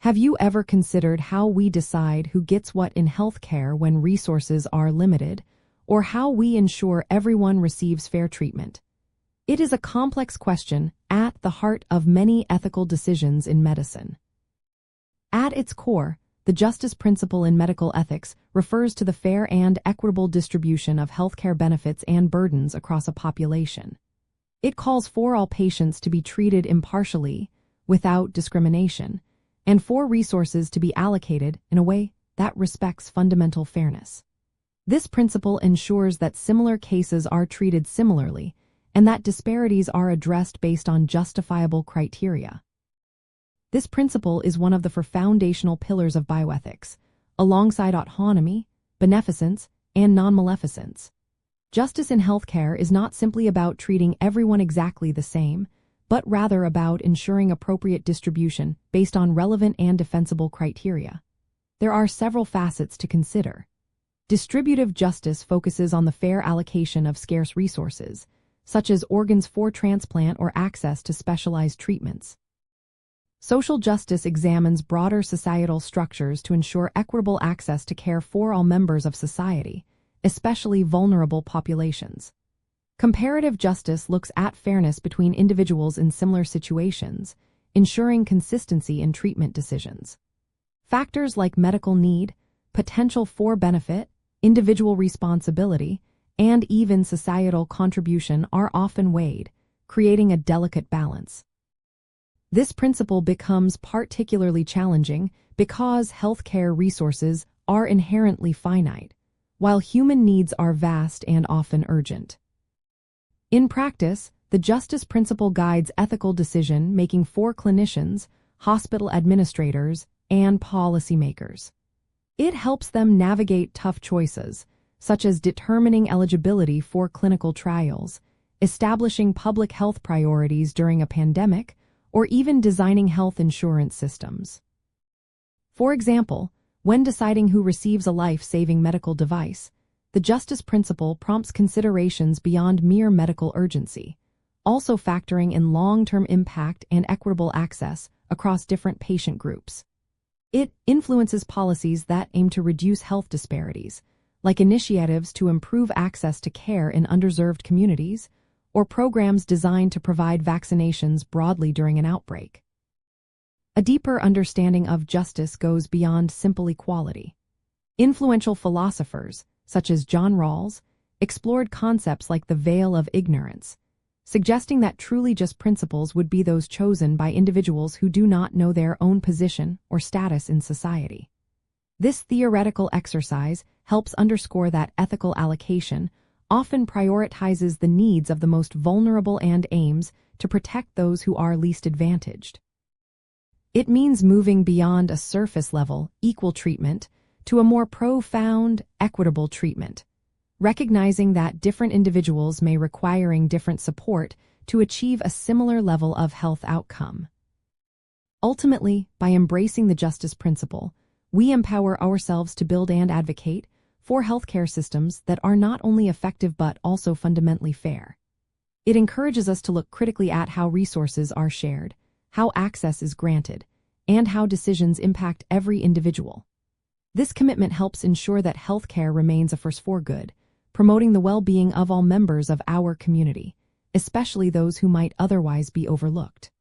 Have you ever considered how we decide who gets what in healthcare when resources are limited, or how we ensure everyone receives fair treatment? It is a complex question at the heart of many ethical decisions in medicine. At its core, the justice principle in medical ethics refers to the fair and equitable distribution of healthcare benefits and burdens across a population. It calls for all patients to be treated impartially, without discrimination, and for resources to be allocated in a way that respects fundamental fairness. This principle ensures that similar cases are treated similarly and that disparities are addressed based on justifiable criteria. This principle is one of the foundational pillars of bioethics, alongside autonomy, beneficence, and non-maleficence. Justice in healthcare is not simply about treating everyone exactly the same, but rather about ensuring appropriate distribution based on relevant and defensible criteria. There are several facets to consider. Distributive justice focuses on the fair allocation of scarce resources, such as organs for transplant or access to specialized treatments. Social justice examines broader societal structures to ensure equitable access to care for all members of society, especially vulnerable populations. Comparative justice looks at fairness between individuals in similar situations, ensuring consistency in treatment decisions. Factors like medical need, potential for benefit, individual responsibility, and even societal contribution are often weighed, creating a delicate balance. This principle becomes particularly challenging because healthcare resources are inherently finite, while human needs are vast and often urgent. In practice, the justice principle guides ethical decision-making for clinicians, hospital administrators, and policymakers. It helps them navigate tough choices, such as determining eligibility for clinical trials, establishing public health priorities during a pandemic, or even designing health insurance systems. For example, when deciding who receives a life-saving medical device, the justice principle prompts considerations beyond mere medical urgency, also factoring in long-term impact and equitable access across different patient groups. It influences policies that aim to reduce health disparities, like initiatives to improve access to care in underserved communities, or programs designed to provide vaccinations broadly during an outbreak. A deeper understanding of justice goes beyond simple equality. Influential philosophers, such as John Rawls, explored concepts like the veil of ignorance, suggesting that truly just principles would be those chosen by individuals who do not know their own position or status in society. This theoretical exercise helps underscore that ethical allocation often prioritizes the needs of the most vulnerable and aims to protect those who are least advantaged. It means moving beyond a surface-level, equal treatment to a more profound, equitable treatment, recognizing that different individuals may require different support to achieve a similar level of health outcome. Ultimately, by embracing the justice principle, we empower ourselves to build and advocate for healthcare systems that are not only effective but also fundamentally fair. It encourages us to look critically at how resources are shared, how access is granted, and how decisions impact every individual. This commitment helps ensure that healthcare remains a force for good, promoting the well-being of all members of our community, especially those who might otherwise be overlooked.